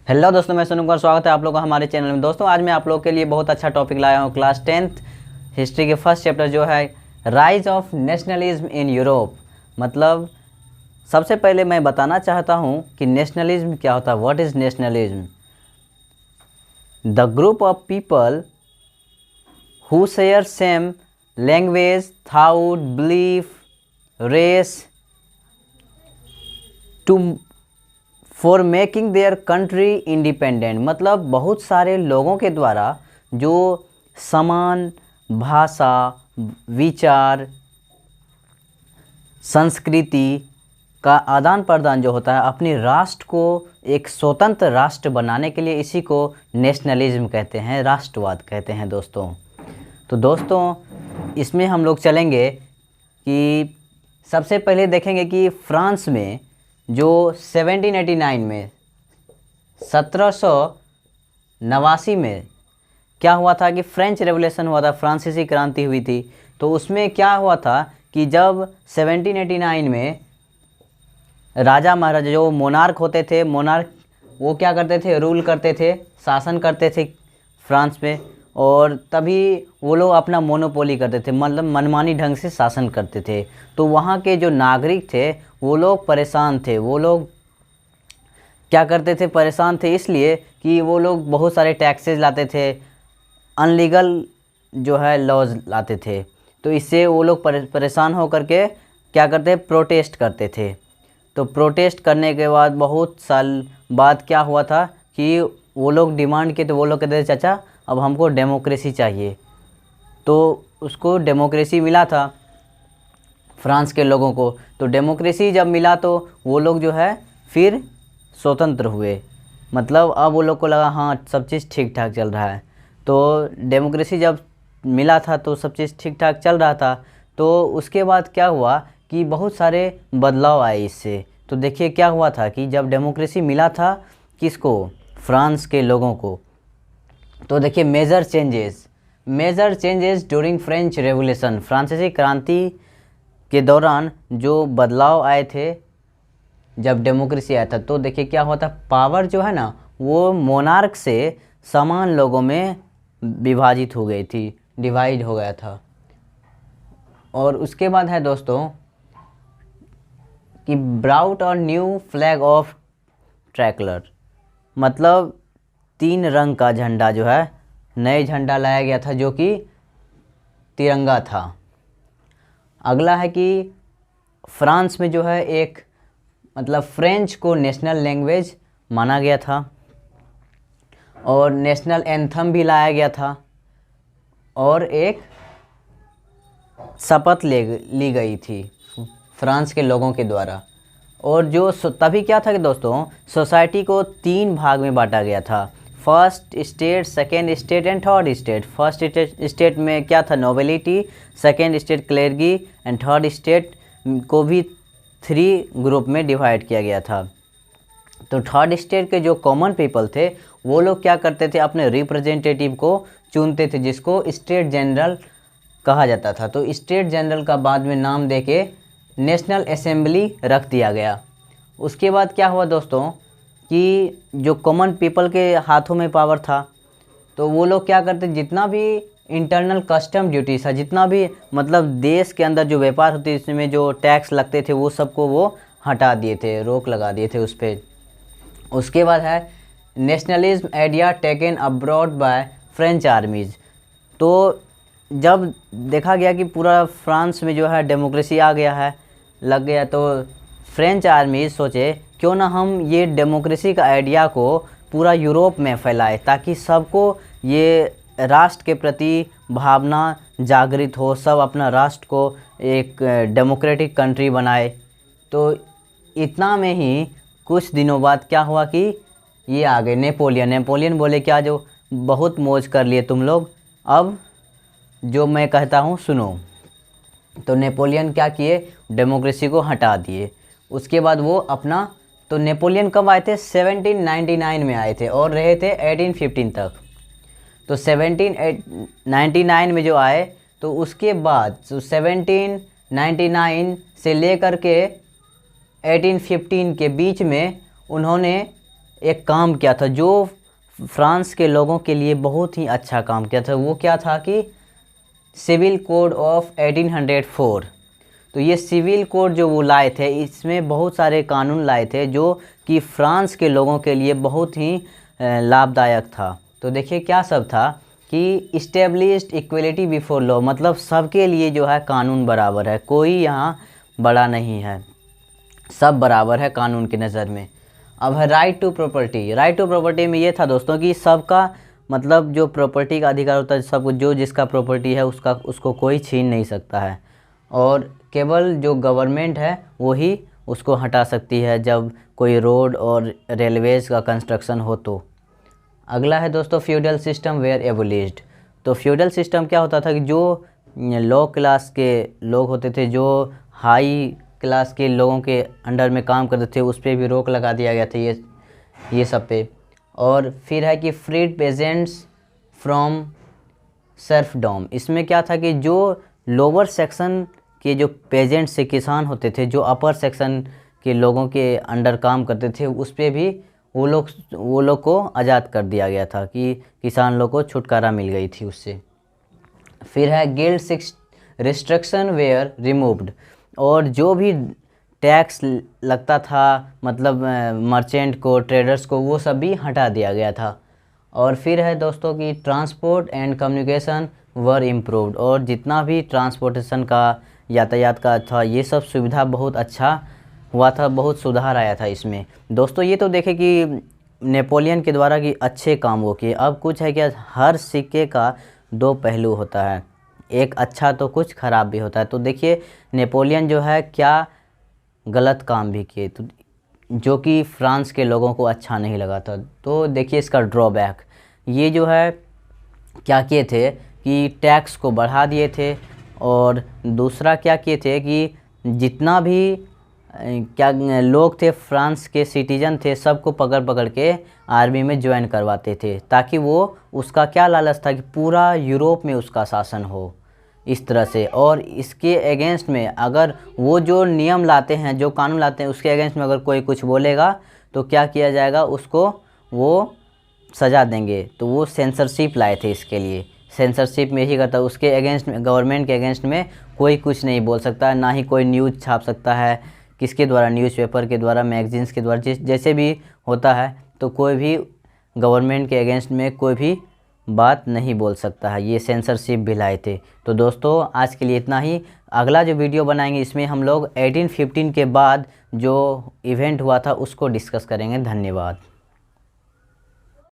Hello दोस्तों, मैं सोनू कुमार। स्वागत है आप लोगों का हमारे चैनल में। दोस्तों आज मैं आप लोगों के लिए बहुत अच्छा टॉपिक लाया हूँ। क्लास 10th हिस्ट्री के फर्स्ट चैप्टर जो है rise of nationalism in Europe. मतलब सबसे पहले मैं बताना चाहता हूँ कि नेशनलिज्म क्या होता है। What is nationalism? The group of people who share same language, thought, belief, race to for making their country independent. मतलब बहुत सारे लोगों के द्वारा जो समान भाषा, विचार, संस्कृति का आदान प्रदान जो होता है अपने राष्ट्र को एक स्वतंत्र राष्ट्र बनाने के लिए, इसी को नेशनलिज्म कहते हैं, राष्ट्रवाद कहते हैं दोस्तों। तो दोस्तों इसमें हम लोग चलेंगे कि सबसे पहले देखेंगे कि फ्रांस में जो 1789 में 1789 में क्या हुआ था कि फ्रेंच रेवोल्यूशन हुआ था, फ्रांसीसी क्रांति हुई थी। तो उसमें क्या हुआ था कि जब 1789 में राजा महाराजा जो मोनार्क होते थे, मोनार्क वो क्या करते थे, रूल करते थे, शासन करते थे फ्रांस में। और तभी वो लोग अपना मोनोपोली करते थे, मतलब मनमानी ढंग से शासन करते थे। तो वहाँ के जो नागरिक थे वो लोग परेशान थे। वो लोग क्या करते थे, परेशान थे इसलिए कि वो लोग बहुत सारे टैक्सेस लाते थे, अनलीगल जो है लॉज लाते थे। तो इससे वो लोग परेशान होकर के क्या करते, प्रोटेस्ट करते थे। तो प्रोटेस्ट करने के बाद बहुत साल बाद क्या हुआ था कि वो लोग डिमांड किए, तो वो लोग कहते थे चाचा अब हमको डेमोक्रेसी चाहिए। तो उसको डेमोक्रेसी मिला था फ्रांस के लोगों को। तो डेमोक्रेसी जब मिला तो वो लोग जो है फिर स्वतंत्र हुए। मतलब अब वो लोग को लगा हाँ सब चीज़ ठीक ठाक चल रहा है। तो डेमोक्रेसी जब मिला था तो सब चीज़ ठीक ठाक चल रहा था। तो उसके बाद क्या हुआ कि बहुत सारे बदलाव आए इससे। तो देखिए क्या हुआ था कि जब डेमोक्रेसी मिला था किसको, फ्रांस के लोगों को, तो देखिए major changes during French revolution, फ्रांसीसी क्रांति के दौरान जो बदलाव आए थे जब डेमोक्रेसी आया था। तो देखिए क्या हुआ था, पावर जो है ना वो मोनार्क से समान लोगों में विभाजित हो गई थी, डिवाइड हो गया था। और उसके बाद है दोस्तों कि ब्राउट और न्यू फ्लैग ऑफ ट्रैकलर, मतलब 3 रंग का झंडा जो है, नए झंडा लाया गया था जो कि तिरंगा था। अगला है कि फ्रांस में जो है एक मतलब फ्रेंच को नेशनल लैंग्वेज माना गया था और नेशनल एंथम भी लाया गया था और एक शपथ ली गई थी फ्रांस के लोगों के द्वारा। और जो तभी क्या था कि दोस्तों सोसाइटी को 3 भाग में बांटा गया था, first state, second state and third state. First state में क्या था, nobility, second state clergy and third state को भी 3 ग्रुप में डिवाइड किया गया था। तो थर्ड स्टेट के जो कॉमन पीपल थे वो लोग क्या करते थे, अपने रिप्रेजेंटेटिव को चुनते थे जिसको स्टेट जनरल कहा जाता था। तो स्टेट जनरल का बाद में नाम देके नेशनल असेंबली रख दिया गया। उसके बाद क्या हुआ दोस्तों कि जो कॉमन पीपल के हाथों में पावर था तो वो लोग क्या करते, जितना भी इंटरनल कस्टम ड्यूटी था, जितना भी मतलब देश के अंदर जो व्यापार होती है इसमें जो टैक्स लगते थे वो सबको वो हटा दिए थे, रोक लगा दिए थे उस पर। उसके बाद है nationalism idea taken abroad by French armies. तो जब देखा गया कि पूरा फ्रांस में जो है डेमोक्रेसी आ गया है, लग गया, तो फ्रेंच आर्मी सोचे क्यों ना हम ये डेमोक्रेसी का आइडिया को पूरा यूरोप में फैलाए ताकि सबको ये राष्ट्र के प्रति भावना जागृत हो, सब अपना राष्ट्र को एक डेमोक्रेटिक कंट्री बनाए। तो इतना में ही कुछ दिनों बाद क्या हुआ कि ये आ गए नेपोलियन बोले क्या, जो बहुत मौज कर लिए तुम लोग, अब जो मैं कहता हूँ सुनो। तो नेपोलियन क्या किए, डेमोक्रेसी को हटा दिए। उसके बाद वो अपना, तो नेपोलियन कब आए थे, 1799 में आए थे और रहे थे 1815 तक। तो 1799 में जो आए तो उसके बाद 1799 से लेकर के 1815 के बीच में उन्होंने एक काम किया था जो फ्रांस के लोगों के लिए बहुत ही अच्छा काम किया था। वो क्या था कि सिविल कोड ऑफ 1804। तो ये सिविल कोड जो वो लाए थे, इसमें बहुत सारे कानून लाए थे जो कि फ्रांस के लोगों के लिए बहुत ही लाभदायक था। तो देखिए क्या सब था कि इस्टेब्लिश्ड इक्वलिटी बिफोर लॉ, मतलब सबके लिए जो है कानून बराबर है, कोई यहाँ बड़ा नहीं है, सब बराबर है कानून की नज़र में। अब है right to property. Right to property में ये था दोस्तों कि सबका मतलब जो प्रॉपर्टी का अधिकार होता है, सब जो जिसका प्रॉपर्टी है उसको कोई छीन नहीं सकता है, और केवल जो गवर्नमेंट है वही उसको हटा सकती है जब कोई रोड और रेलवेज़ का कंस्ट्रक्शन हो तो। अगला है दोस्तों फ्यूडल सिस्टम वेयर एबोलिश्ड। तो फ्यूडल सिस्टम क्या होता था कि जो लो क्लास के लोग होते थे, जो हाई क्लास के लोगों के अंडर में काम करते थे, उस पर भी रोक लगा दिया गया था ये सब पे। और फिर है कि फ्रीड पेजेंट्स फ्रॉम सर्फडॉम। इसमें क्या था कि जो लोअर सेक्शन के जो पेजेंट्स से किसान होते थे, जो अपर सेक्शन के लोगों के अंडर काम करते थे, उस पर भी वो लोग को आज़ाद कर दिया गया था कि किसान लोग को छुटकारा मिल गई थी उससे। फिर है गिल्ड रिस्ट्रिक्शन वेयर रिमूव्ड। और जो भी टैक्स लगता था मतलब मर्चेंट को, ट्रेडर्स को, वो सब भी हटा दिया गया था। और फिर है दोस्तों कि transport and communication were improved. और जितना भी ट्रांसपोर्टेशन का, यातायात का था, ये सब सुविधा बहुत अच्छा हुआ था, बहुत सुधार आया था इसमें। दोस्तों ये तो देखे कि नेपोलियन के द्वारा कि अच्छे काम वो किए। अब कुछ है कि हर सिक्के का दो पहलू होता है, एक अच्छा तो कुछ ख़राब भी होता है। तो देखिए नेपोलियन जो है क्या गलत काम भी किए, तो जो कि फ्रांस के लोगों को अच्छा नहीं लगा था। तो देखिए इसका ड्रॉबैक ये जो है क्या किए थे कि टैक्स को बढ़ा दिए थे, और दूसरा क्या किए थे कि जितना भी क्या लोग थे फ्रांस के सिटीजन थे, सबको पकड़ पकड़ के आर्मी में ज्वाइन करवाते थे, ताकि वो उसका क्या लालच था कि पूरा यूरोप में उसका शासन हो इस तरह से। और इसके अगेंस्ट में अगर वो जो नियम लाते हैं, जो कानून लाते हैं, उसके अगेंस्ट में अगर कोई कुछ बोलेगा तो क्या किया जाएगा, उसको वो सज़ा देंगे। तो वो सेंसरशिप लाए थे इसके लिए। सेंसरशिप में ही करता, उसके अगेंस्ट में, गवर्नमेंट के अगेंस्ट में कोई कुछ नहीं बोल सकता, ना ही कोई न्यूज़ छाप सकता है, किसके द्वारा, न्यूज़पेपर के द्वारा, मैगजीन्स के द्वारा, जैसे भी होता है। तो कोई भी गवर्नमेंट के अगेंस्ट में कोई भी बात नहीं बोल सकता है, ये सेंसरशिप भी लाए थे। तो दोस्तों आज के लिए इतना ही। अगला जो वीडियो बनाएंगे इसमें हम लोग 1815 के बाद जो इवेंट हुआ था उसको डिस्कस करेंगे। धन्यवाद।